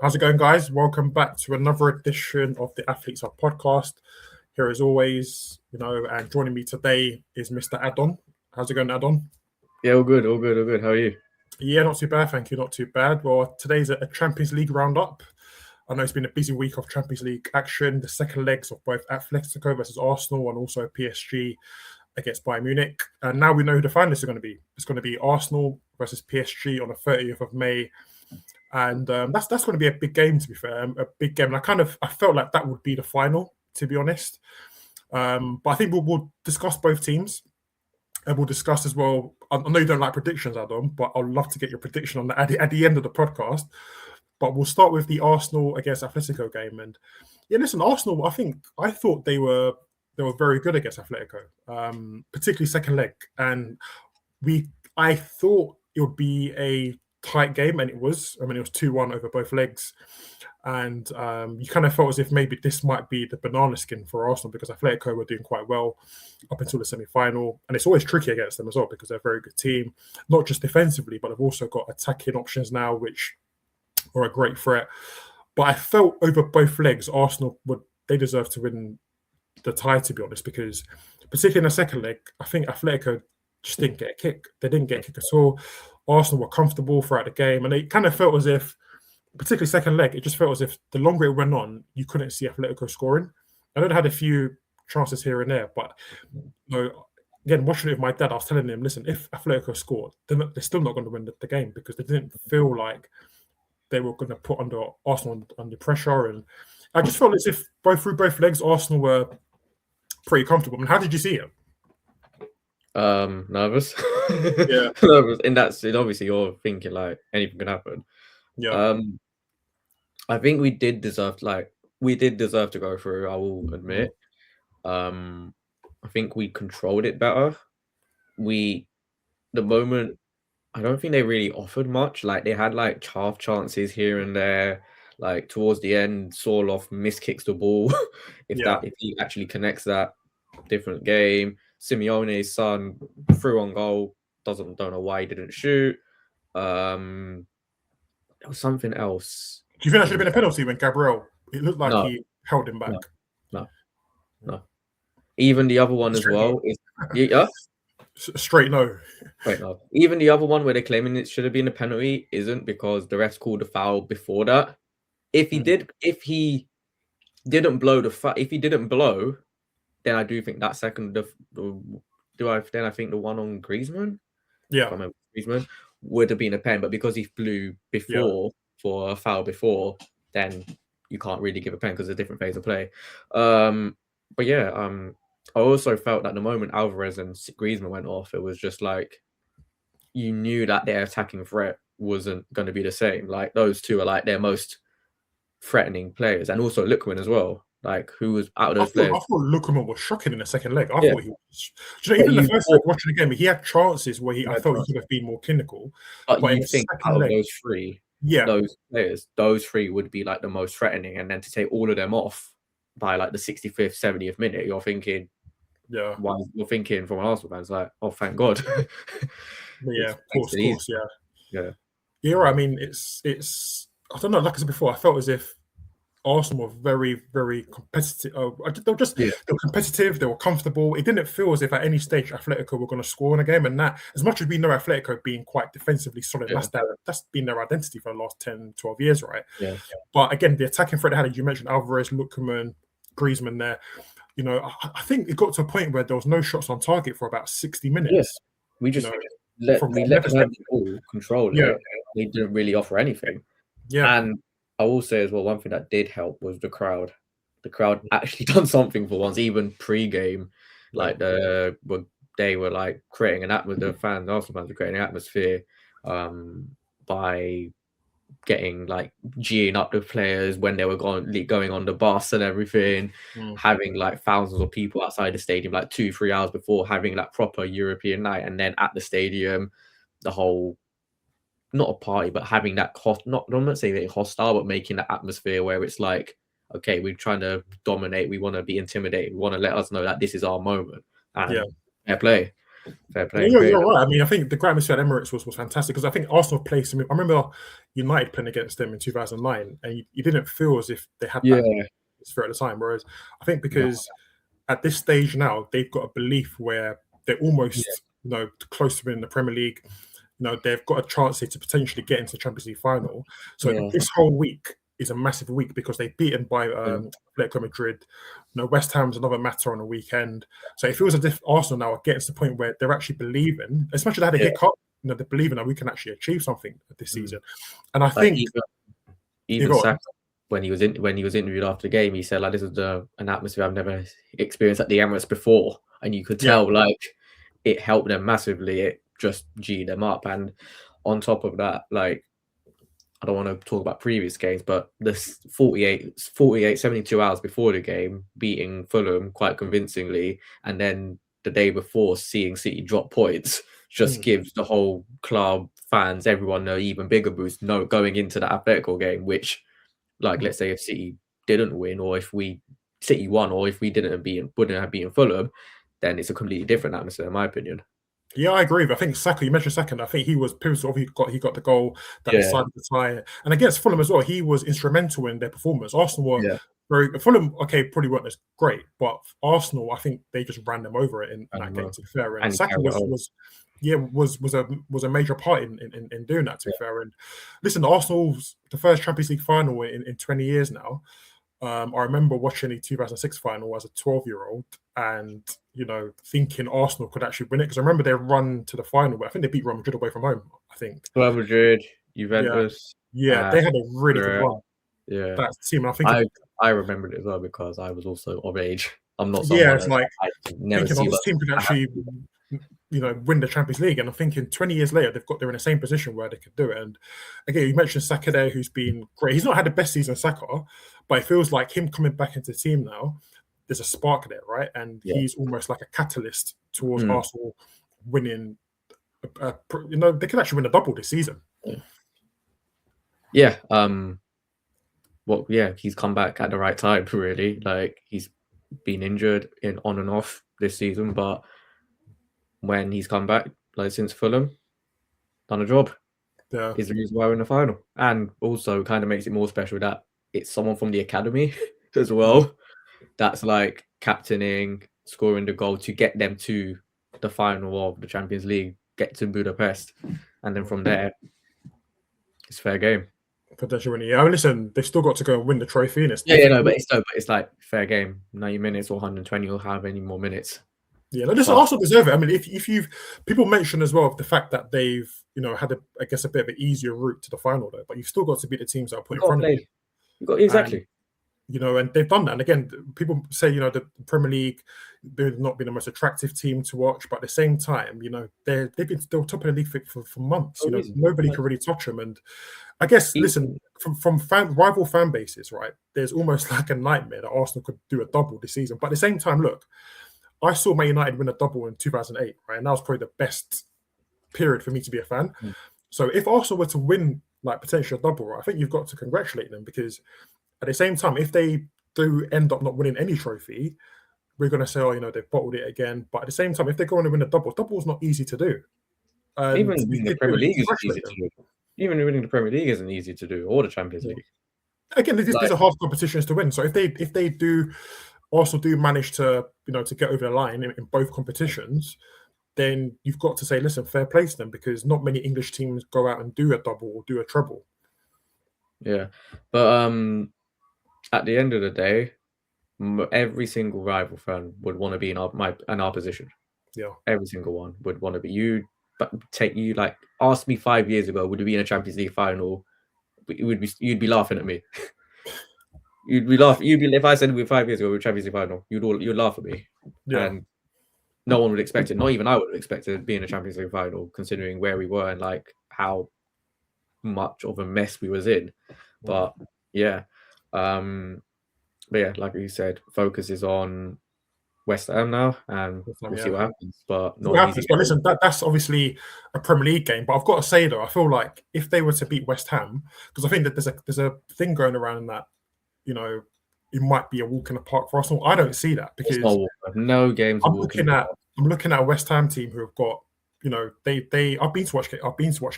How's it going, guys? Welcome back to another edition of the athleteshubpod podcast. Here, as always, and joining me today is Mr. Adon. How's it going, Adon? Yeah, all good. How are you? Yeah, not too bad, thank you. Not too bad. Well, today's a Champions League roundup. I know it's been a busy week of Champions League action. The second legs of both Atletico versus Arsenal and also PSG against Bayern Munich. And now we know who the finalists are going to be. It's going to be Arsenal versus PSG on the 30th of May. And that's going to be a big game, to be fair, a big game. And I felt like that would be the final, to be honest. But I think we'll discuss both teams, and we'll discuss as well. I know you don't like predictions, Adam, but I'd love to get your prediction on that at the end of the podcast. But we'll start with the Arsenal against Atletico game. And yeah, listen, Arsenal. I thought they were very good against Atletico, particularly second leg. And I thought it would be a tight game, and it was. I mean, it was 2-1 over both legs, and you kind of felt as if maybe this might be the banana skin for Arsenal because Atletico were doing quite well up until the semi-final, and it's always tricky against them as well because they're a very good team, not just defensively, but they've also got attacking options now, which are a great threat. But I felt over both legs, Arsenal they deserve to win the tie, to be honest, because particularly in the second leg, I think Atletico just didn't get a kick. They didn't get a kick at all. Arsenal were comfortable throughout the game, and it kind of felt as if, particularly second leg, it just felt as if the longer it went on, you couldn't see Atletico scoring. I know they had a few chances here and there, but again, watching it with my dad, I was telling him, listen, if Atletico scored, they're still not going to win the game because they didn't feel like they were going to put Arsenal under pressure. And I just felt as if through both legs, Arsenal were pretty comfortable. I mean, how did you see it? Nervous. Yeah. Nervous. And obviously you're thinking like anything can happen. Yeah. I think we did deserve to go through, I will admit. I think we controlled it better. The moment, I don't think they really offered much. Like they had like half chances here and there. Like towards the end, Sorloth miskicks the ball. If he actually connects that, different game. Simeone's son threw on goal. Don't know why he didn't shoot. There was something else. Do you think that should have been a penalty when Gabriel? It looked like he held him back. No. Even the other one as well. Straight no. Wait, no. Even the other one where they're claiming it should have been a penalty isn't, because the refs called a foul before that. If he didn't blow, then I do think that second, I think the one on Griezmann, Griezmann would have been a pen, but because he blew before for a foul before, then you can't really give a pen because it's a different phase of play. I also felt that the moment Alvarez and Griezmann went off, it was just like you knew that their attacking threat wasn't going to be the same. Like those two are like their most threatening players, and also Lookman as well. Like who was out of those players? I thought Lookman was shocking in the second leg. I thought he was. Even the first leg, watching the game, he had chances where I felt he could have been more clinical. But you think out of those three, those players, those three would be like the most threatening, and then to take all of them off by like the 65th, 70th minute, you're thinking, why? You're thinking from an Arsenal fan, it's like, oh, thank God. Of course, yeah. I mean, it's. I don't know. Like I said before, I felt as if Arsenal were very, very competitive. They were competitive. They were comfortable. It didn't feel as if at any stage Atletico were going to score in a game. And that, as much as we know Atletico being quite defensively solid, that's been their identity for the last 10, 12 years, right? Yeah. But again, the attacking threat they had, you mentioned Alvarez, Lookman, Griezmann there. I think it got to a point where there was no shots on target for about 60 minutes. Yes, we just let them have the ball control. Yeah, they didn't really offer anything. Yeah, and I will say as well, one thing that did help was the crowd. The crowd actually done something for once, even pre-game. Like they were like creating an atmosphere. The fans, Arsenal fans, were creating an atmosphere by getting like geeing up the players when they were going on the bus and everything, having like thousands of people outside the stadium like 2-3 hours before, having like proper European night, and then at the stadium, the whole, not a party, but having that I'm not saying that hostile, but making that atmosphere where it's like, okay, we're trying to dominate, we want to be intimidated, we want to let us know that this is our moment, and fair play. fair Yeah, play. Great. you're right. I mean, I think the great atmosphere at Emirates was fantastic because I think Arsenal played some. I remember United playing against them in 2009, and you didn't feel as if they had Yeah. that atmosphere at the time. Whereas I think No. because at this stage now, they've got a belief where they're almost, close to winning the Premier League. They've got a chance here to potentially get into the Champions League final. So Yeah. this whole week is a massive week because they're beaten by Atletico Madrid. West Ham's another matter on the weekend. So it feels as if Arsenal now are getting to the point where they're actually believing, as much as they had a hiccup, they're believing that we can actually achieve something this season. And I think even Saka, when he was interviewed after the game, he said like, this is an atmosphere I've never experienced at the Emirates before, and you could tell like it helped them massively. It just G'd them up, and on top of that, like, I don't want to talk about previous games, but this 72 hours before the game, beating Fulham quite convincingly, and then the day before seeing City drop points just gives the whole club, fans, everyone an even bigger boost going into that Atletico game, which, like, let's say if City didn't win, or if City won, or if we wouldn't have beaten Fulham, then it's a completely different atmosphere, in my opinion. Yeah, I agree. I think Saka, you mentioned Saka, I think he was pivotal. He got the goal that decided the tie. And against Fulham as well, he was instrumental in their performance. Arsenal were very Fulham, probably weren't as great, but Arsenal, I think they just ran them over in that game, to be fair. And Saka was a major part in doing that, to be fair. And listen, Arsenal's the first Champions League final in 20 years now. I remember watching the 2006 final as a 12-year-old and, thinking Arsenal could actually win it. Because I remember their run to the final, I think they beat Real Madrid away from home, I think. Real Madrid, Juventus. Yeah, they had a really good run. Yeah. That team, and I remembered it as well because I was also of age. I'm not someone. Yeah, it's like thinking, this team could actually, win the Champions League. And I'm thinking 20 years later, they're in the same position where they could do it. And again, you mentioned Saka there, who's been great. He's not had the best season, Saka, but it feels like him coming back into the team now, there's a spark there, right? And he's almost like a catalyst towards Arsenal winning. They could actually win a double this season. Yeah. He's come back at the right time, really. Like, he's been injured on and off this season, but when he's come back, like since Fulham, done a job. Yeah. Is the reason why we're in the final. And also kind of makes it more special that it's someone from the academy as well that's like captaining, scoring the goal to get them to the final of the Champions League, get to Budapest, and then from there it's fair game. Potentially winning. Yeah, listen, they've still got to go and win the trophy. And but it's like fair game, 90 minutes or 120 or however many more minutes. Yeah, listen, Arsenal deserve it. I mean, if you've people mention as well the fact that they've had a bit of an easier route to the final though, but you've still got to beat the teams that are put in front of you. Exactly. And they've done that. And again, people say the Premier League, they've not been the most attractive team to watch, but at the same time, they've been still top of the league for months. Nobody can really touch them. And I guess, listen, from rival fan bases, right? There's almost like a nightmare that Arsenal could do a double this season. But at the same time, look, I saw Man United win a double in 2008, right? And that was probably the best period for me to be a fan. So if Arsenal were to win, like, potentially a double, right, I think you've got to congratulate them because at the same time, if they do end up not winning any trophy, we're going to say, they've bottled it again. But at the same time, if they're going to win a double is not easy to do. Even winning the Premier League isn't easy to do. Even winning the Premier League isn't easy to do, or the Champions League. Again, these are hard competitions to win. So if they do also do manage to to get over the line in both competitions, then you've got to say, listen, fair play to them because not many English teams go out and do a double or do a treble. Yeah, but at the end of the day, every single rival fan would want to be in our position. Yeah, every single one would want to be you. But ask me 5 years ago, would we be in a Champions League final? You'd be laughing at me. You'd be laughing. If I said 5 years ago we're Champions League final, you'd laugh at me. Yeah. And no one would expect it. Not even I would have expected to be in a Champions League final, considering where we were and like how much of a mess we was in. But yeah, like you said, focus is on West Ham now, and we'll see what happens. But listen, that's obviously a Premier League game. But I've got to say though, I feel like if they were to beat West Ham, because I think that there's a thing going around that it might be a walk in the park for Arsenal. I don't see that because no games. I'm looking at I'm looking at a West Ham team who have got, they I've been to watch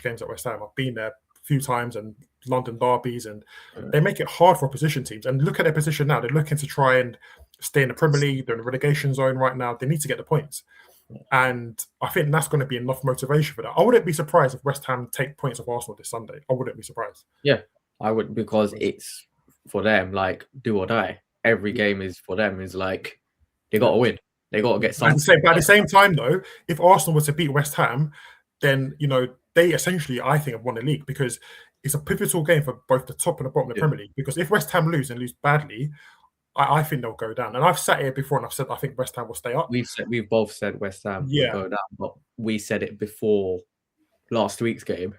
games at West Ham. I've been there a few times and London derbies, and they make it hard for opposition teams. And look at their position now; they're looking to try and stay in the Premier League. They're in the relegation zone right now. They need to get the points, and I think that's going to be enough motivation for that. I wouldn't be surprised if West Ham take points of Arsenal this Sunday. I wouldn't be surprised. Yeah, I would, because it's for them, like, do or die. Every game is for them. Is like they got to win. They got to get something. But at the same time, though, if Arsenal were to beat West Ham, then they essentially, I think, have won the league, because it's a pivotal game for both the top and the bottom of the Premier League. Because if West Ham lose and lose badly, I think they'll go down. And I've sat here before and I've said I think West Ham will stay up. We've both said West Ham will go down, but we said it before last week's game.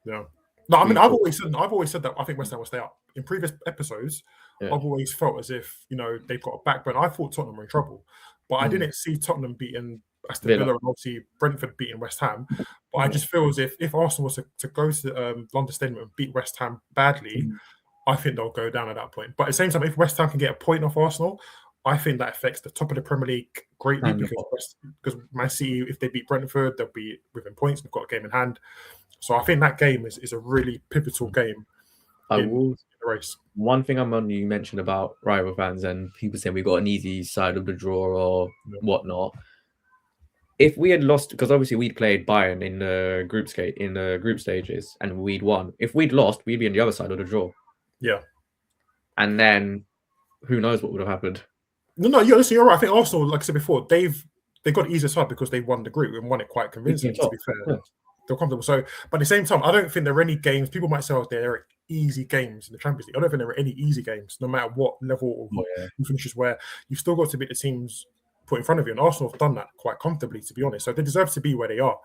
Yeah. No, I mean, I've always said that I think West Ham will stay up. In previous episodes, I've always felt as if they've got a backbone. I thought Tottenham were in trouble, but I didn't see Tottenham beating Aston Villa and obviously Brentford beating West Ham. But I just feel as if Arsenal was to go to London Stadium and beat West Ham badly, I think they'll go down at that point. But at the same time, if West Ham can get a point off Arsenal, I think that affects the top of the Premier League greatly, because Man City, if they beat Brentford, they'll be within points. They've got a game in hand. So I think that game is a really pivotal game in the race. One thing you mentioned about rival fans and people saying we got an easy side of the draw or whatnot. If we had lost, because obviously we'd played Bayern in the group stages and we'd won. If we'd lost, we'd be on the other side of the draw. Yeah. And then who knows what would have happened. No, listen, you're right. I think Arsenal, like I said before, they got an easier side because they won the group and won it quite convincingly, to be fair. Yeah. They're comfortable. So, but at the same time, I don't think there are any games. People might say, there are easy games in the Champions League. I don't think there are any easy games, no matter what level or finishes, where you've still got to beat the teams put in front of you. And Arsenal have done that quite comfortably, to be honest. So they deserve to be where they are.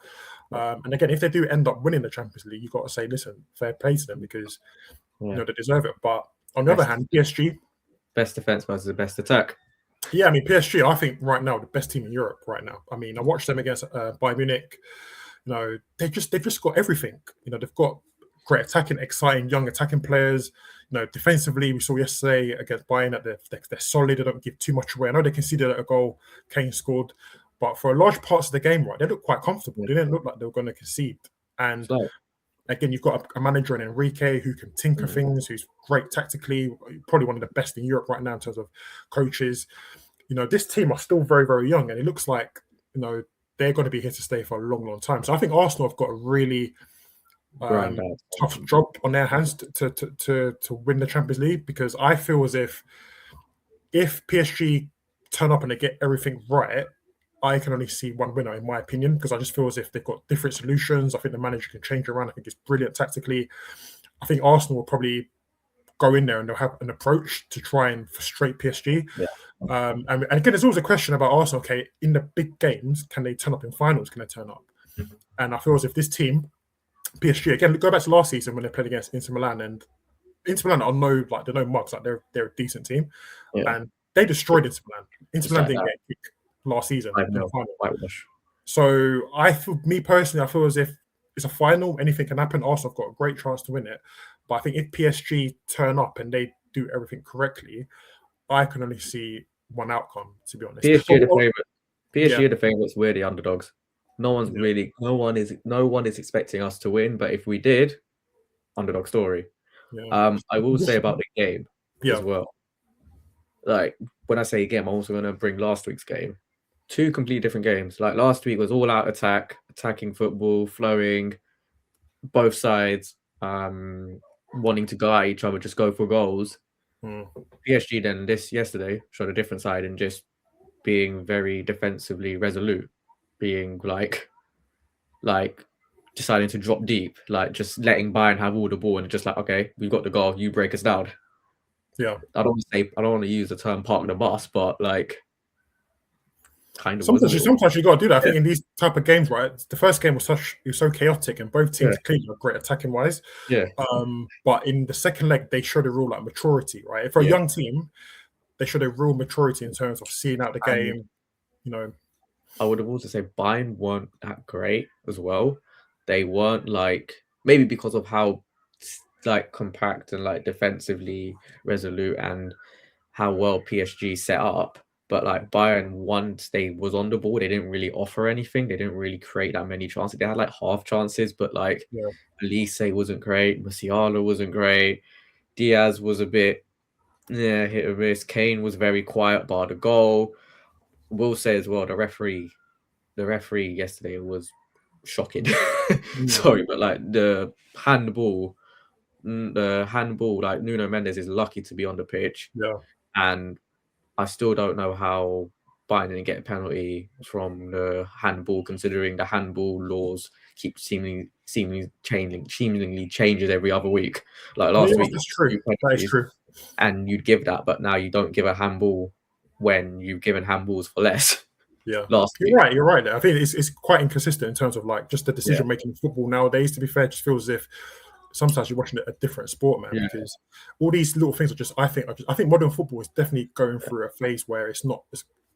And again, if they do end up winning the Champions League, you've got to say, listen, fair play to them, because they deserve it. But on the other hand, PSG, best defense versus the best attack. Yeah, I mean, PSG, I think right now the best team in Europe right now. I mean, I watched them against Bayern Munich. They've just got everything. They've got great attacking, exciting, young attacking players. Defensively, we saw yesterday against Bayern that they're solid. They don't give too much away. I know they conceded a goal, Kane scored, but for large parts of the game, right, they look quite comfortable. They didn't look like they were going to concede. And again, you've got a manager in Enrique who can tinker things, who's great tactically, probably one of the best in Europe right now in terms of coaches. This team are still very, very young, and it looks like they're going to be here to stay for a long, long time. So I think Arsenal have got a really tough job on their hands to win the Champions League, because I feel as if PSG turn up and they get everything right, I can only see one winner, in my opinion, because I just feel as if they've got different solutions. I think the manager can change around. I think it's brilliant tactically. I think Arsenal will probably go in there and they'll have an approach to try and frustrate PSG. Yeah. And again, there's always a question about Arsenal. Okay, in the big games, can they turn up in finals? Can they turn up? And I feel as if this team, PSG, again, go back to last season when they played against Inter Milan, and Inter Milan they're no mugs, like they're a decent team, and they destroyed Inter Milan. Inter Milan didn't get kicked last season in the final. So me personally, I feel as if it's a final, anything can happen. Arsenal have got a great chance to win it, but I think if PSG turn up and they do everything correctly, I can only see one outcome, to be honest. PSG are the favourite. PSG are the favourites. We're the underdogs. No one is expecting us to win, but if we did, underdog story. I will say about the game as well. Like, when I say game, I'm also going to bring last week's game. Two completely different games. Like, last week was all out attacking football, flowing, both sides, wanting to go at each other, just go for goals. PSG then yesterday showed a different side and just being very defensively resolute, being like deciding to drop deep, like just letting Bayern have all the ball and just like, okay, we've got the goal, you break us down. Yeah, I don't want to use the term park the bus, but like kind of. Sometimes you got to do that. I think in these type of games, right? The first game was so chaotic, and both teams clearly were great attacking wise. Yeah. But in the second leg, they showed a real maturity, right? For a young team, they showed a real maturity in terms of seeing out the game. I would have also said Bayern weren't that great as well. They weren't maybe because of how compact and defensively resolute and how well PSG set up. But like Bayern, once they was on the ball, they didn't really offer anything. They didn't really create that many chances. They had like half chances, but like Yeah. Elise wasn't great. Musiala wasn't great. Diaz was a bit hit or miss. Kane was very quiet bar the goal. Will say as well, the referee yesterday was shocking. Mm. Sorry, but like the handball, like Nuno Mendes is lucky to be on the pitch, Yeah. and I still don't know how Bayern didn't get a penalty from the handball, considering the handball laws keep seemingly changes every other week. Like Yeah, last week, that's true. two That is penalties, true. and you'd give that, but now you don't give a handball when you've given handballs for less Yeah, last you're week. right. You're right. I think it's quite inconsistent in terms of like just the Yeah, decision making in football nowadays. To be fair, it just feels as if sometimes you're watching a different sport, man. yeah, Because all these little things are just. I think modern football is definitely going through a phase where it's not.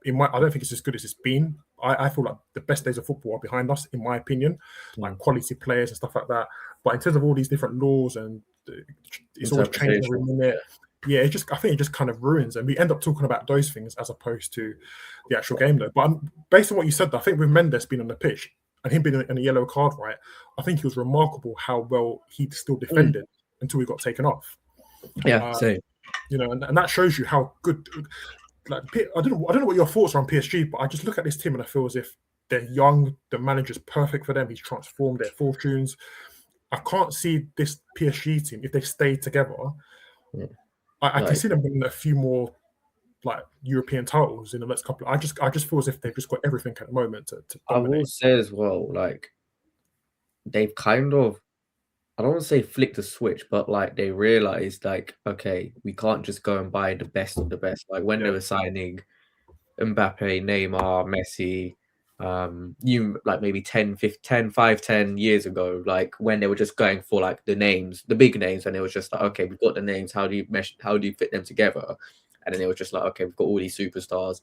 I don't think it's as good as it's been. I feel like the best days of football are behind us, in my opinion. Like mm. quality players and stuff like that. But in terms of all these different laws and it's always changing every Interpretation. minute. Yeah, I think it just kind of ruins, and we end up talking about those things as opposed to the actual game, though. But based on what you said, I think with Mendes being on the pitch and him being in a yellow card, right? I think it was remarkable how well he still Mm. defended until he got taken off. Yeah, Uh, same. and that shows you how good. Like, I don't know what your thoughts are on PSG, but I just look at this team and I feel as if they're young. The manager's perfect for them. He's transformed their fortunes. I can't see this PSG team if they stay together. Yeah. I can Like see them winning a few more like European titles in the next couple. I just feel as if they've just got everything at the moment to I will dominate. say as well, like they've kind of, I don't want to say flicked the switch, but like they realized like, okay, we can't just go and buy the best of the best. Like when they Yeah, were signing Mbappe, Neymar, Messi, you like maybe 10, 15, 10, 5, 10 years ago, like when they were just going for like the names, the big names, and it was just like, okay, we've got the names, how do you fit them together? And then it was just like, okay, we've got all these superstars,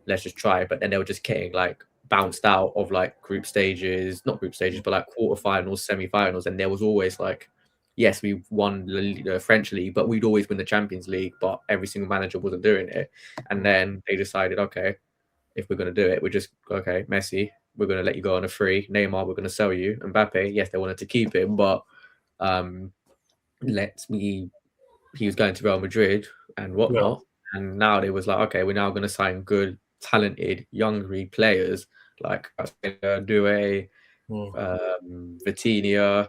let's just try it. But then they were just getting like bounced out of like group stages, not group stages, but like quarterfinals, semi-finals, and there was always like, yes, we won the French league, but we'd always win the Champions League, but every single manager wasn't doing it. And then they decided, okay, if we're going to do it, we're just okay. Messi, we're going to let you go on a free. Neymar, we're going to sell you. Mbappe, yes, they wanted to keep him, but um, he was going to Real Madrid and yeah, whatnot. And now they was like, okay, we're now going to sign good, talented, young players like Due, mm, Vitinha,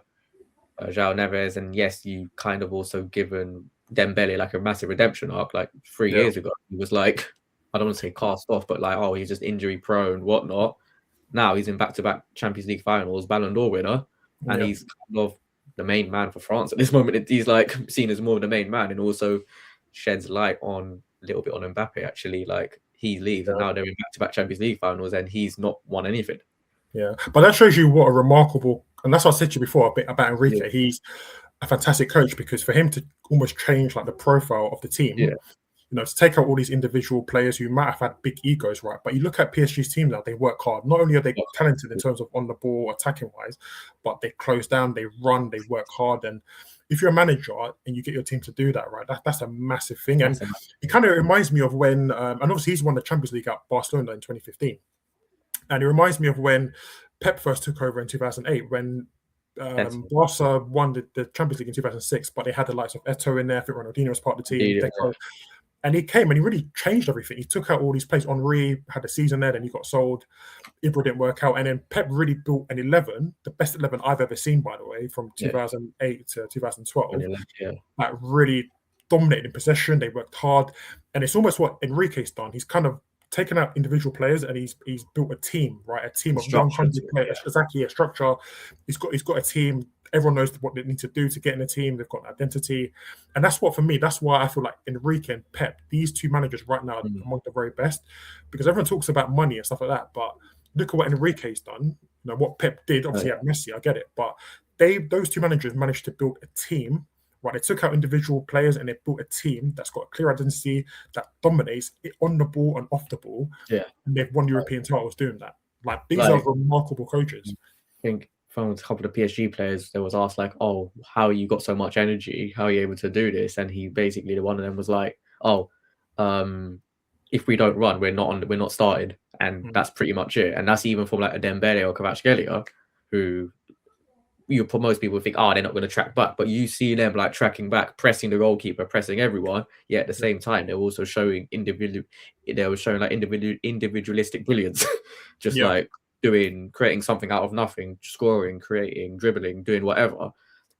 João Neves, and yes, you kind of also given Dembele like a massive redemption arc. Like 3 yeah, years ago, he was like, I don't want to say cast off, but like, oh, he's just injury prone, whatnot. Now he's in back-to-back Champions League finals, Ballon d'Or winner, and yeah, he's kind of the main man for France at this moment. He's like seen as more of the main man, and also sheds light on a little bit on Mbappe. Actually, like he leaves, and yeah, now they're in back-to-back Champions League finals, and he's not won anything. yeah. But that shows you what a remarkable, and that's what I said to you before a bit about Yeah, Enrique. He's a fantastic coach because for him to almost change like the profile of the yeah, team, to take out all these individual players who might have had big egos, right? But you look at PSG's team now; they work hard. Not only are they talented in terms of on the ball, attacking wise, but they close down, they run, they work hard. And if you're a manager and you get your team to do that, right, that's a massive thing. And it kind of reminds me of when, and obviously he's won the Champions League at Barcelona in 2015, and it reminds me of when Pep first took over in 2008 when. Barca won the Champions League in 2006, but they had the likes of Eto'o in there. I think Ronaldinho was part of the team. And he came and he really changed everything. He took out all these players. Henri had a season there, then he got sold. Ibra didn't work out. And then Pep really built an 11, the best 11 I've ever seen, by the way, from 2008 to 2012. That really dominated in possession. They worked hard. And it's almost what Enrique's done. He's kind of taken out individual players and he's built a team, right? A team of young hungry players. Exactly, a structure. He's got a team. Everyone knows what they need to do to get in a team. They've got an identity. And that's what, for me, that's why I feel like Enrique and Pep, these two managers right now are among the very best, because everyone talks about money and stuff like that. But look at what Enrique's done. What Pep did, obviously at Messi, I get it. But those two managers managed to build a team, right? They took out individual players and they built a team that's got a clear identity, that dominates it on the ball and off the ball. Yeah. And they've won European titles doing that. Like, these are remarkable coaches. I think from a couple of PSG players, there was asked like, "Oh, how you got so much energy? How are you able to do this?" And he basically, one of them was like, "Oh, if we don't run, we're not started, and that's pretty much it. And that's even from like a Dembele or Kvaratskhelia, who most people think, oh, they're not going to track back, but you see them like tracking back, pressing the goalkeeper, pressing everyone. Yet at the same time, they're also showing individualistic brilliance, just like creating something out of nothing, scoring, creating, dribbling, doing whatever.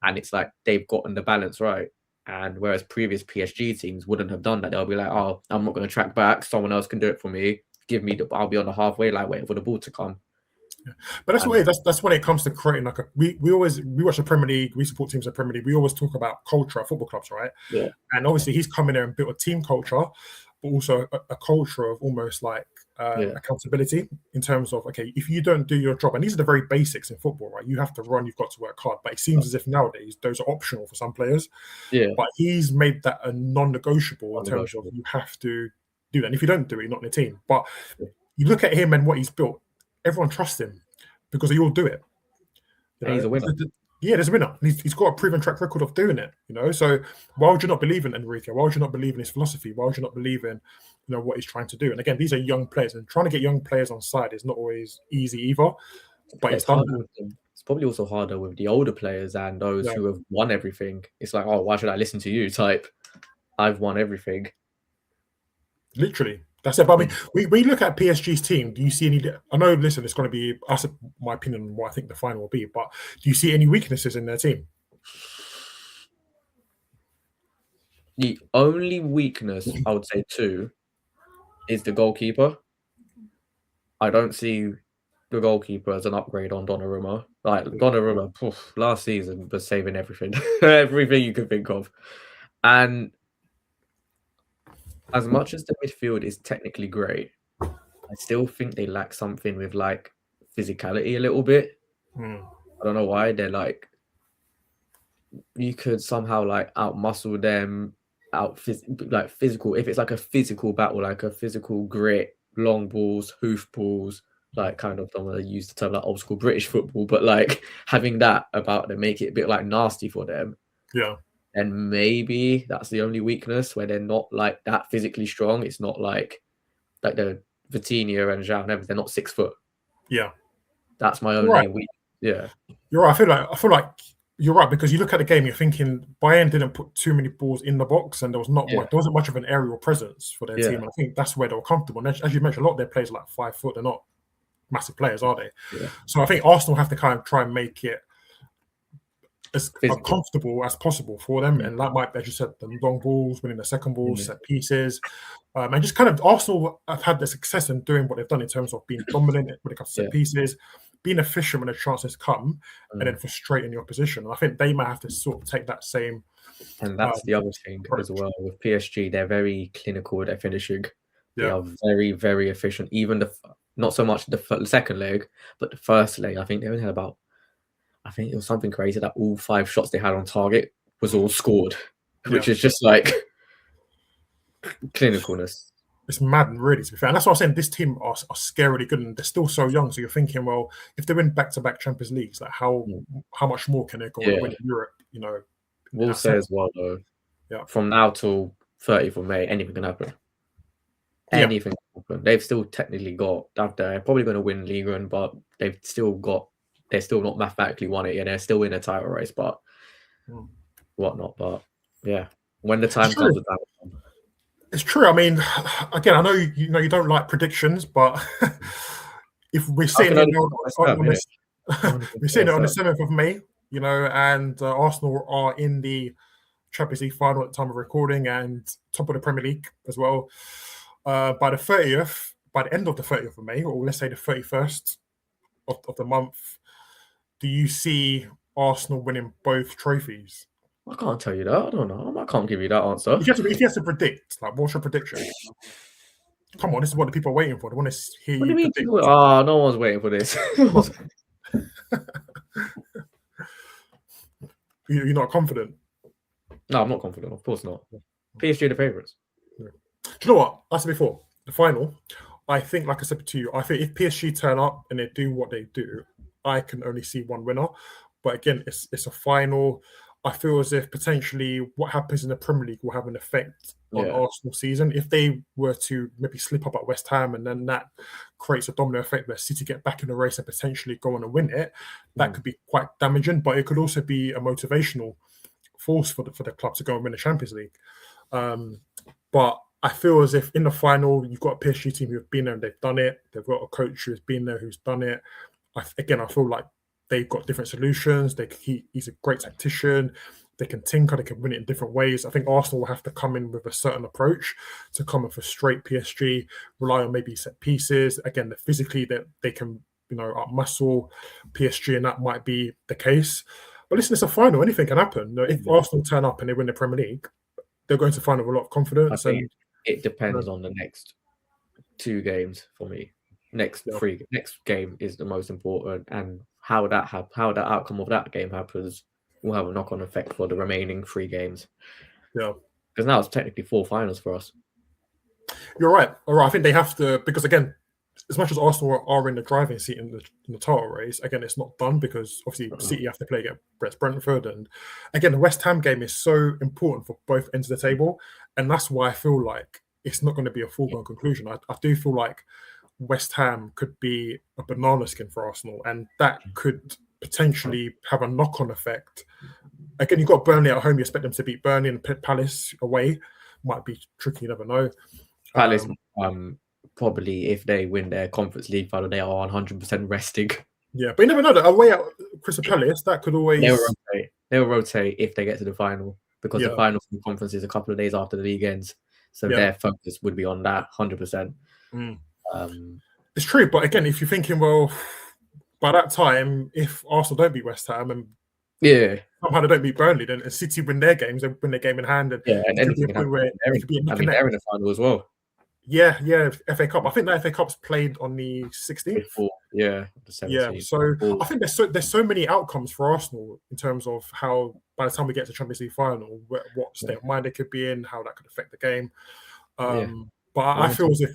And it's like they've gotten the balance right. And whereas previous PSG teams wouldn't have done that, they'll be like, oh, I'm not going to track back. Someone else can do it for me. I'll be on the halfway line waiting for the ball to come. But that's what that's when it comes to creating like we watch the Premier League, we support teams in the Premier League. We always talk about culture at football clubs, right? Yeah. And obviously he's come in there and built a team culture, but also a culture of almost like accountability in terms of, okay, if you don't do your job, and these are the very basics in football, right? You have to run, you've got to work hard. But it seems as if nowadays those are optional for some players. Yeah. But he's made that a non-negotiable in terms of you have to do that. And if you don't do it, you're not in the team. But you look at him and what he's built, everyone trusts him because they all do it. You know? He's a winner. There's a winner. He's got a proven track record of doing it. So why would you not believe in Enrique? Why would you not believe in his philosophy? Why would you not believe in what he's trying to do? And again, these are young players, and trying to get young players on side is not always easy either. But it's done. It's probably also harder with the older players and those who have won everything. It's like, oh, why should I listen to you? Type, I've won everything. Literally. That's it. But I mean, we look at PSG's team. Do you see any? I know, listen, it's going to be my opinion on what I think the final will be. But do you see any weaknesses in their team? The only weakness I would say too is the goalkeeper. I don't see the goalkeeper as an upgrade on Donnarumma. Like Donnarumma, last season was saving everything, everything you could think of, and as much as the midfield is technically great, I still think they lack something with like physicality a little bit. I don't know why. They're like, you could somehow like outmuscle them, like physical. If it's like a physical battle, like a physical grit, long balls, hoof balls, like kind of, I don't want to use the term like old school British football, but like having that about them, make it a bit like nasty for them. Yeah. And maybe that's the only weakness where they're not like that physically strong. It's not like the Vitinha and João, they're not 6 foot. Yeah. That's my only weakness. Yeah. You're right. I feel like you're right, because you look at the game, you're thinking Bayern didn't put too many balls in the box, and there wasn't much of an aerial presence for their team. And I think that's where they were comfortable. And as you mentioned, a lot of their players are like 5 foot. They're not massive players, are they? Yeah. So I think Arsenal have to kind of try and make it as comfortable as possible for them. And that might, as you said, the long balls, winning the second balls, set pieces. And just kind of Arsenal have had the success in doing what they've done in terms of being dominant when it comes to set pieces, being efficient when the chances come, and then frustrating the opposition. And I think they might have to sort of take that same. And that's the other thing as well with PSG. They're very clinical with their finishing. They are very, very efficient. Even not so much the second leg, but the first leg. I think they only had about. I think it was something crazy that all 5 shots they had on target was all scored, which is just like clinicalness. It's mad, really, to be fair. And that's what I'm saying. This team are scarily good, and they're still so young. So you're thinking, well, if they win back-to-back Champions Leagues, like how much more can they go and win in Europe? We'll say as well, though. From now till 30th of May, anything can happen. Anything can happen. They've still technically got. They're probably going to win Ligue 1, but they've still got. They're still not mathematically won it yet. They're still in a title race, but whatnot. But yeah, when the time comes, it's true. I mean, again, I know you don't like predictions, but if we're seeing it on the 7th of May, and Arsenal are in the Champions League final at the time of recording and top of the Premier League as well. By the end of the 30th of May, or let's say the 31st of the month, do you see Arsenal winning both trophies? I can't tell you that. I don't know. I can't give you that answer. If you have to predict, like, what's your prediction? Come on, this is what the people are waiting for. They want to hear what you mean? predict. No one's waiting for this. You're not confident? No, I'm not confident. Of course not. PSG are the favourites. Yeah. Do you know what? I said before, the final, I think, like I said to you, I think if PSG turn up and they do what they do, I can only see one winner. But again, it's a final. I feel as if potentially what happens in the Premier League will have an effect on Yeah. Arsenal season. If they were to maybe slip up at West Ham and then that creates a domino effect where City get back in the race and potentially go on and win it, that could be quite damaging. But it could also be a motivational force for the club to go and win the Champions League. But I feel as if in the final, you've got a PSG team who have been there and they've done it. They've got a coach who's been there who's done it. I feel like they've got different solutions. He's a great tactician. They can tinker, they can win it in different ways. I think Arsenal will have to come in with a certain approach to come and frustrate PSG, rely on maybe set pieces. Again, physically that they can, outmuscle PSG, and that might be the case. But listen, it's a final. Anything can happen. If Arsenal turn up and they win the Premier League, they're going to find with a lot of confidence. I think it depends on the next 2 games for me. Next game is the most important, and how that outcome of that game happens will have a knock-on effect for the remaining 3 games. Yeah, because now it's technically 4 finals for us. You're right. All right, I think they have to, because again, as much as Arsenal are in the driving seat in the title race, again, it's not done because obviously City have to play against Brentford, and again, the West Ham game is so important for both ends of the table, and that's why I feel like it's not going to be a foregone conclusion. I do feel like West Ham could be a banana skin for Arsenal, and that could potentially have a knock-on effect. Again, you've got Burnley at home. You expect them to beat Burnley, and Palace away might be tricky. You never know. Palace, probably if they win their Conference League final, they are 100% resting. Yeah, but you never know. That away at Crystal Palace, that could always they'll rotate if they get to the final, because the final for the conference is a couple of days after the league ends, so their focus would be on that 100%. It's true, but again, if you're thinking, well, by that time, if Arsenal don't beat West Ham and somehow they don't beat Burnley, then City win their games, they win their game in hand, and and anything can happen. They're in the final as well. Yeah, FA Cup. I think that FA Cup's played on the 16th. The 17th. Yeah, so I think there's so many outcomes for Arsenal in terms of how, by the time we get to Champions League final, what state of mind they could be in, how that could affect the game. But I feel as if,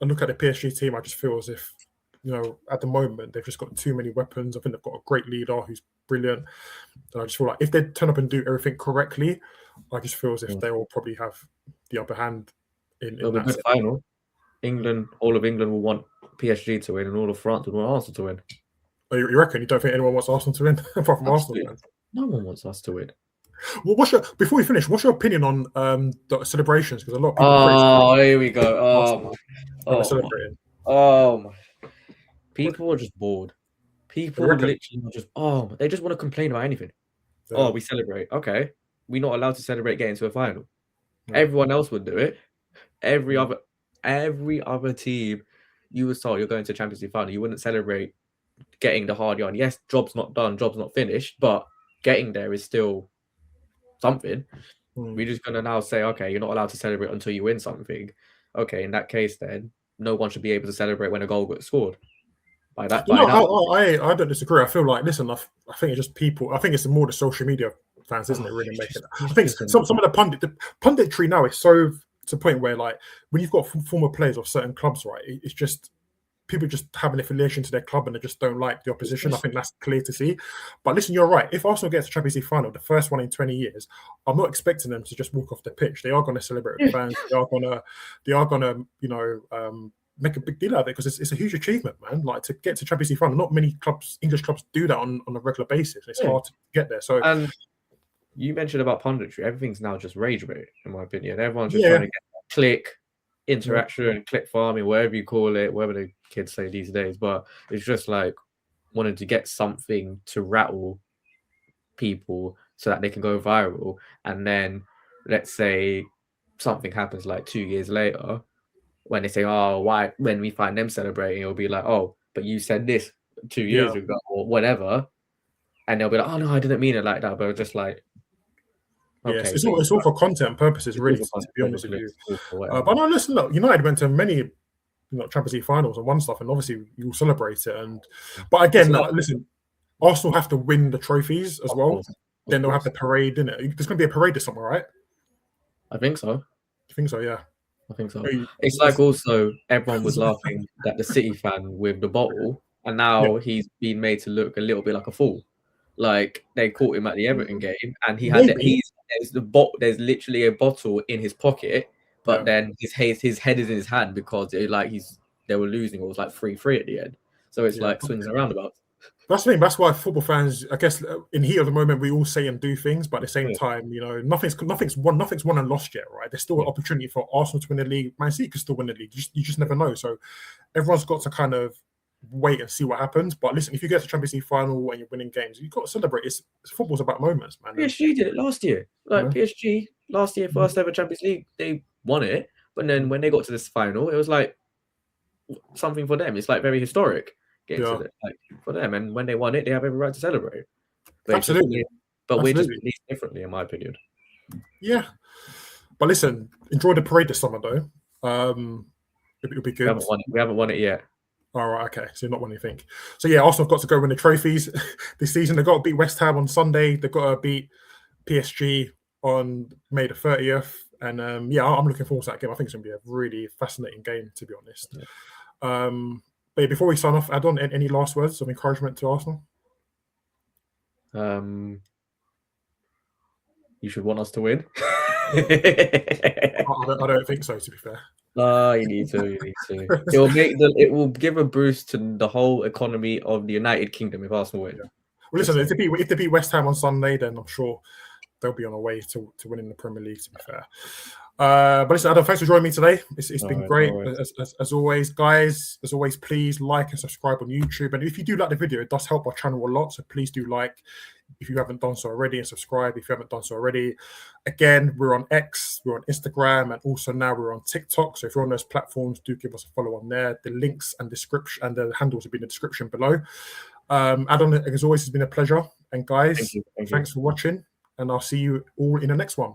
I look at the PSG team, I just feel as if, at the moment, they've just got too many weapons. I think they've got a great leader who's brilliant. And I just feel like if they turn up and do everything correctly, I just feel as if they will probably have the upper hand. It'll be a good final. All of England will want PSG to win, and all of France will want Arsenal to win. Oh, you reckon? You don't think anyone wants Arsenal to win apart from Arsenal fans? No one wants us to win. Well, before we finish, what's your opinion on the celebrations? Because a lot of people. Oh, here we go. Celebrating. People are just bored. People literally just they just want to complain about anything. Yeah. We celebrate. Okay, we're not allowed to celebrate getting to a final. Yeah. Everyone else would do it. Every other team, you would say you're going to Champions League final. You wouldn't celebrate getting the hard yarn. Yes, job's not done, job's not finished, but getting there is still something. We're just gonna now say, okay, you're not allowed to celebrate until you win something. Okay, in that case, then no one should be able to celebrate when a goal gets scored. I don't disagree. I feel like, listen, I think it's just people. I think it's more the social media fans, isn't it? Really making it. I think some of the punditry now is so to a point where, like, when you've got former players of certain clubs, right, it's just people just have an affiliation to their club and they just don't like the opposition. I think that's clear to see. But listen, you're right. If Arsenal gets a Champions League final, the first one in 20 years, I'm not expecting them to just walk off the pitch. They are going to celebrate with fans. They are gonna, make a big deal out of it, because it's a huge achievement, man. Like, to get to Champions League final, not many English clubs do that on a regular basis. It's hard to get there. So, and you mentioned about punditry. Everything's now just rage bait, in my opinion. Everyone's just trying to get click interaction, click farming, whatever you call it, whatever the kids say these days. But it's just like wanting to get something to rattle people so that they can go viral. And then let's say something happens like 2 years later, when they say, why, when we find them celebrating, it'll be like, but you said this 2 years ago or whatever. And they'll be like, no, I didn't mean it like that. But just like, okay. It's all for content purposes, really, to be honest with you. But no, listen, look, United went to many Champions League finals and won stuff, and obviously you'll celebrate it. But again, listen, Arsenal have to win the trophies as well. Then they'll have the parade, innit? There's going to be a parade this summer, right? I think so. I think so, yeah. I think so. It's like also everyone was laughing at the City fan with the bottle, and now he's been made to look a little bit like a fool. Like, they caught him at the Everton game, and he had there's literally a bottle in his pocket, but then his head is in his hand because they were losing. It was like 3-3 at the end. So it's like swings and roundabouts. That's the thing. That's why football fans, I guess, in heat of the moment, we all say and do things, but at the same time, nothing's won and lost yet, right? There's still an opportunity for Arsenal to win the league. Man City could still win the league. You just never know. So everyone's got to kind of wait and see what happens. But listen, if you get to Champions League final and you're winning games, you've got to celebrate. Football's about moments, man. PSG did it last year. PSG last year, first ever Champions League, they won it. But then when they got to this final, it was like something for them. It's like very historic. For them, and when they won it, they have every right to celebrate. Absolutely, we're just released differently, in my opinion. Yeah, but listen, enjoy the parade this summer, though. It'll be good. We haven't won it yet. All right, okay, so you're not won anything. So yeah, Arsenal have got to go win the trophies this season. They've got to beat West Ham on Sunday. They've got to beat PSG on May the 30th, and I'm looking forward to that game. I think it's going to be a really fascinating game, to be honest. Yeah. But before we sign off, add on any last words of encouragement to Arsenal? You should want us to win. I don't think so, to be fair. No, you need to. It will give a boost to the whole economy of the United Kingdom if Arsenal win. Yeah. Well, listen, if they beat West Ham on Sunday, then I'm sure they'll be on their way to winning the Premier League, to be fair. But listen, Adam, thanks for joining me today. It's been great. As always, guys, please like and subscribe on YouTube. And if you do like the video, it does help our channel a lot. So please do like if you haven't done so already, and subscribe if you haven't done so already. Again, we're on X, we're on Instagram, and also now we're on TikTok. So if you're on those platforms, do give us a follow on there. The links and description and the handles will be in the description below. Adam, as always, it's been a pleasure. And guys, thanks for watching. And I'll see you all in the next one.